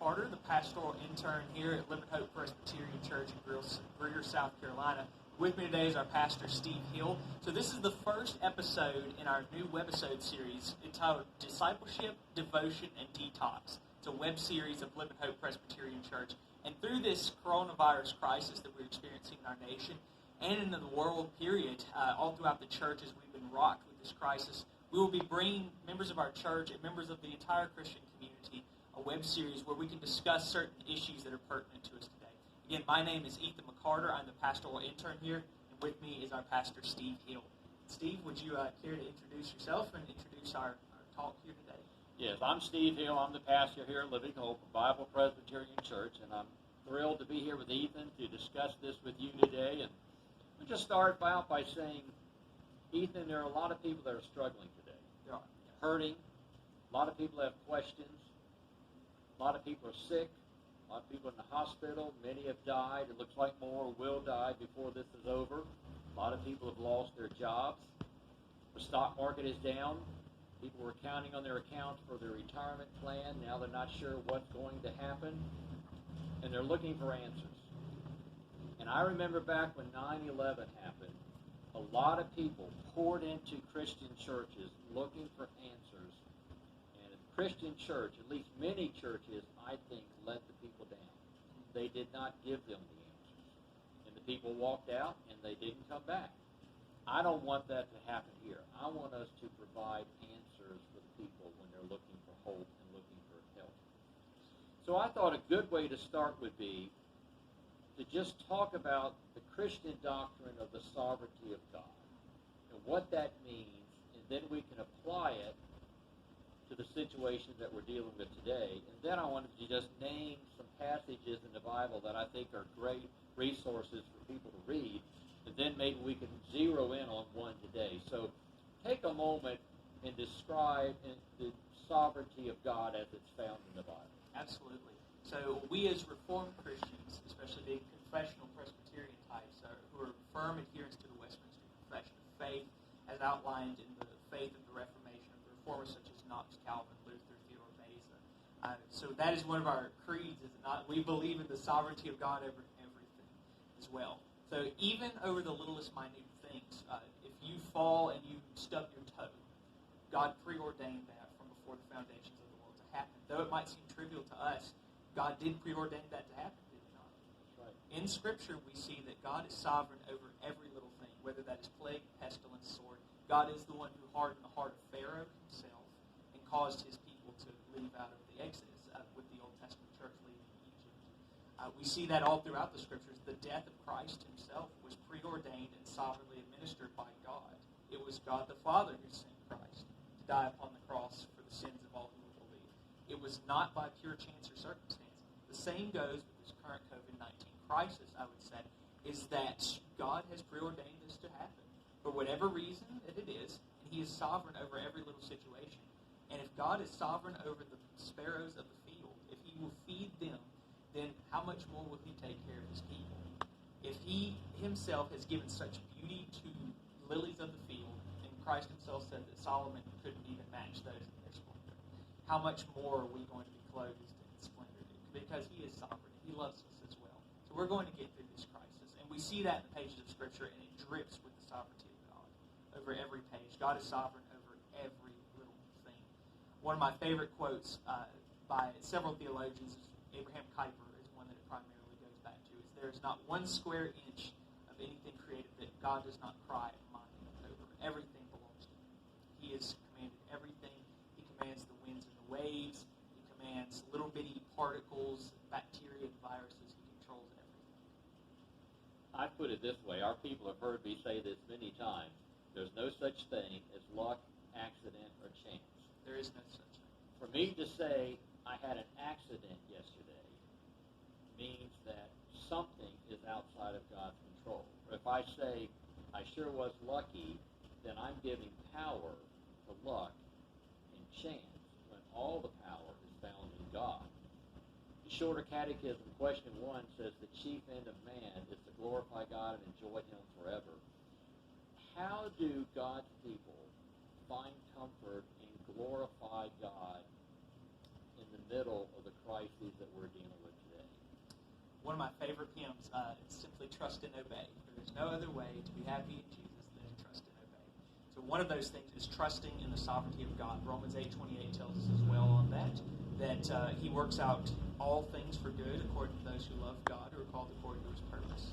McCarter, the pastoral intern here at Living Hope Presbyterian Church in Greer, South Carolina. With me today is our pastor, Steve Hill. So this is the first episode in our new webisode series entitled Discipleship, Devotion, and Detox. It's a web series of Living Hope Presbyterian Church. And through this coronavirus crisis that we're experiencing in our nation and in the world period, all throughout the church as we've been rocked with this crisis, we will be bringing members of our church and members of the entire Christian community a web series where we can discuss certain issues that are pertinent to us today. Again, my name is Ethan McCarter. I'm the pastoral intern here, and with me is our pastor, Steve Hill. Steve, would you care to introduce yourself and introduce our talk here today? Yes, I'm Steve Hill. I'm the pastor here at Living Hope Bible Presbyterian Church, and I'm thrilled to be here with Ethan to discuss this with you today. And we'll just start out by saying, Ethan, there are a lot of people that are struggling today. There are. Hurting. A lot of people have questions. A lot of people are sick. A lot of people in the hospital. Many have died. It looks like more will die before this is over. A lot of people have lost their jobs. The stock market is down. People were counting on their accounts for their retirement plan. Now they're not sure what's going to happen. And they're looking for answers. And I remember back when 9/11 happened, a lot of people poured into Christian churches looking for answers. And the Christian church, at least many churches, I think, let the people down. They did not give them the answers. And the people walked out and they didn't come back. I don't want that to happen here. I want us to provide answers for the people when they're looking for hope and looking for help. So I thought a good way to start would be to just talk about the Christian doctrine of the sovereignty of God and what that means, and then we can apply it to the situations that we're dealing with today. And then I wanted to just name some passages in the Bible that I think are great resources for people to read, and then maybe we can zero in on one today. So take a moment and describe the sovereignty of God as it's found in the Bible. Absolutely. So we as Reformed Christians, especially being confessional Presbyterian types, who are firm adherents to the Westminster Confession of Faith, as outlined in the Faith of the Reformation of the Reformers such as Knox, Calvin, Luther, Theodore Beza. So that is one of our creeds, is it not? We believe in the sovereignty of God over everything as well. So even over the littlest minute things, if you fall and you stub your toe, God preordained that from before the foundations of the world to happen. Though it might seem trivial to us, God did preordain that to happen, did he not? That's right. In Scripture, we see that God is sovereign over every little thing, whether that is plague, pestilence, sword. God is the one who hardened the heart of Pharaoh himself and caused his people to leave out of the Exodus with the Old Testament church leaving Egypt. We see that all throughout the Scriptures. The death of Christ himself was preordained and sovereignly administered by God. It was God the Father who sent Christ to die upon the cross for the sins of all who would believe. It was not by pure chance or circumstance. The same goes with this current COVID-19 crisis, I would say, is that God has preordained this to happen for whatever reason that it is, and he is sovereign over every little situation. And if God is sovereign over the sparrows of the field, if he will feed them, then how much more will he take care of his people? If he himself has given such beauty to lilies of the field, and Christ himself said that Solomon couldn't even match those in their splendor, how much more are we going to be clothed in splendor? Because he is sovereign. He loves us as well. So we're going to get through this crisis. And we see that in the pages of Scripture, and it drips with the sovereignty of God over every page. God is sovereign over every little thing. One of my favorite quotes by several theologians, Abraham Kuyper is one that it primarily goes back to, is there is not one square inch of anything created that God does not cry mine over. Everything belongs to him. He has commanded everything. He commands the winds and the waves. Commands little bitty particles, bacteria, and viruses. He controls everything. I put it this way. Our people have heard me say this many times. There's no such thing as luck, accident, or chance. There is no such thing. For me to say I had an accident yesterday means that something is outside of God's control. Or if I say I sure was lucky, then I'm giving power to luck and chance when all the power is found in God. The Shorter Catechism, question 1, says the chief end of man is to glorify God and enjoy him forever. How do God's people find comfort and glorify God in the middle of the crises that we're One of my favorite hymns is simply Trust and Obey. For there's no other way to be happy in Jesus than to trust and obey. So one of those things is trusting in the sovereignty of God. Romans 8:28 tells us as well on that He works out all things for good according to those who love God, who are called according to His purpose.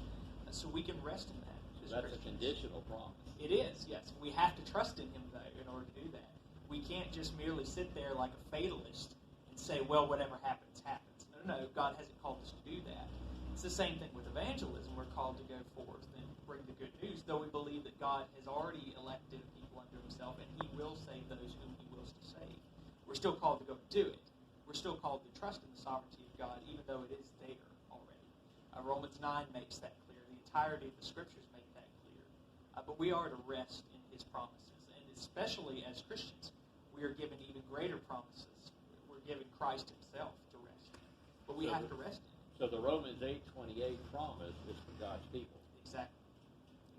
So we can rest in that. So that's a conditional promise. It is, yes. We have to trust in Him, though, in order to do that. We can't just merely sit there like a fatalist and say, well, whatever happens, happens. No, God hasn't called us to do that. It's the same thing with evangelism. We're called to go forth and bring the good news, though we believe that God has already elected people unto Himself, and He will save those whom He wills to save. We're still called to go do it. We're still called to trust in the sovereignty of God, even though it is there already. Romans 9 makes that clear. The entirety of the Scriptures make that clear. But we are to rest in His promises, and especially as Christians, we are given even greater promises. We're given Christ Himself to rest in. But we have to rest in Him. So the Romans 8:28 promise is for God's people. Exactly.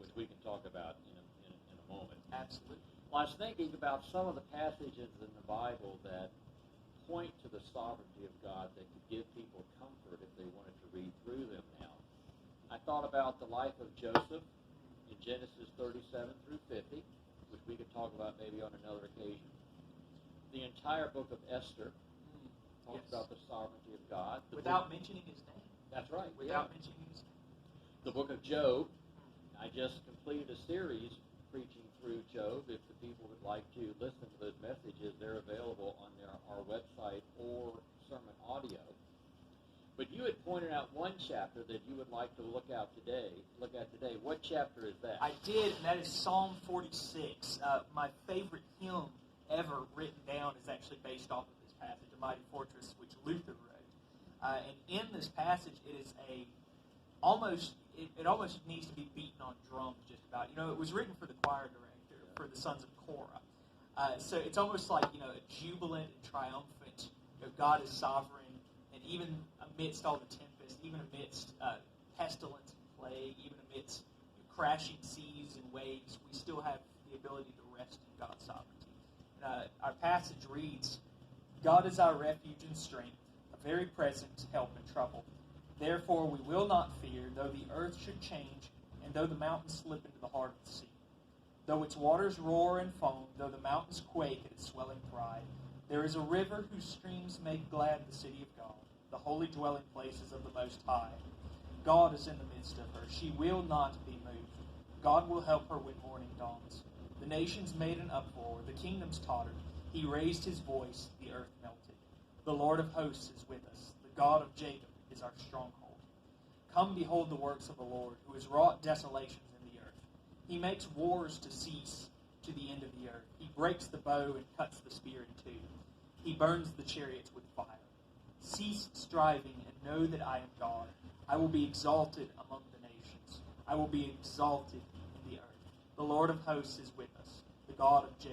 Which we can talk about in a moment. Absolutely. Well, I was thinking about some of the passages in the Bible that point to the sovereignty of God that could give people comfort if they wanted to read through them now. I thought about the life of Joseph in Genesis 37 through 50, which we could talk about maybe on another occasion. The entire book of Esther talks about the sovereignty of God. Without mentioning His name. That's right. Without mentioning His name. The book of Job. I just completed a series preaching through Job. If the people would like to listen to those messages, they're available on our website or sermon audio. But you had pointed out one chapter that you would like to look at today. What chapter is that? I did, and that is Psalm 46. My favorite hymn ever written down is actually based off of this passage, A Mighty Fortress, which Luther wrote. And in this passage, it is almost needs to be beaten on drums just about. It was written for the choir director, for the sons of Korah. So it's almost like, a jubilant and triumphant, God is sovereign, and even amidst all the tempest, even amidst pestilence and plague, even amidst crashing seas and waves, we still have the ability to rest in God's sovereignty. Our passage reads, God is our refuge and strength, a very present help in trouble. Therefore we will not fear, though the earth should change, and though the mountains slip into the heart of the sea. Though its waters roar and foam, though the mountains quake at its swelling pride, there is a river whose streams make glad the city of God, the holy dwelling places of the Most High. God is in the midst of her. She will not be moved. God will help her when morning dawns. The nations made an uproar. The kingdoms tottered. He raised His voice. The earth melted. The Lord of hosts is with us. The God of Jacob is our stronghold. Come behold the works of the Lord, who has wrought desolations in the earth. He makes wars to cease to the end of the earth. He breaks the bow and cuts the spear in two. He burns the chariots with fire. Cease striving and know that I am God. I will be exalted among the nations. I will be exalted in the earth. The Lord of hosts is with us. The God of Jacob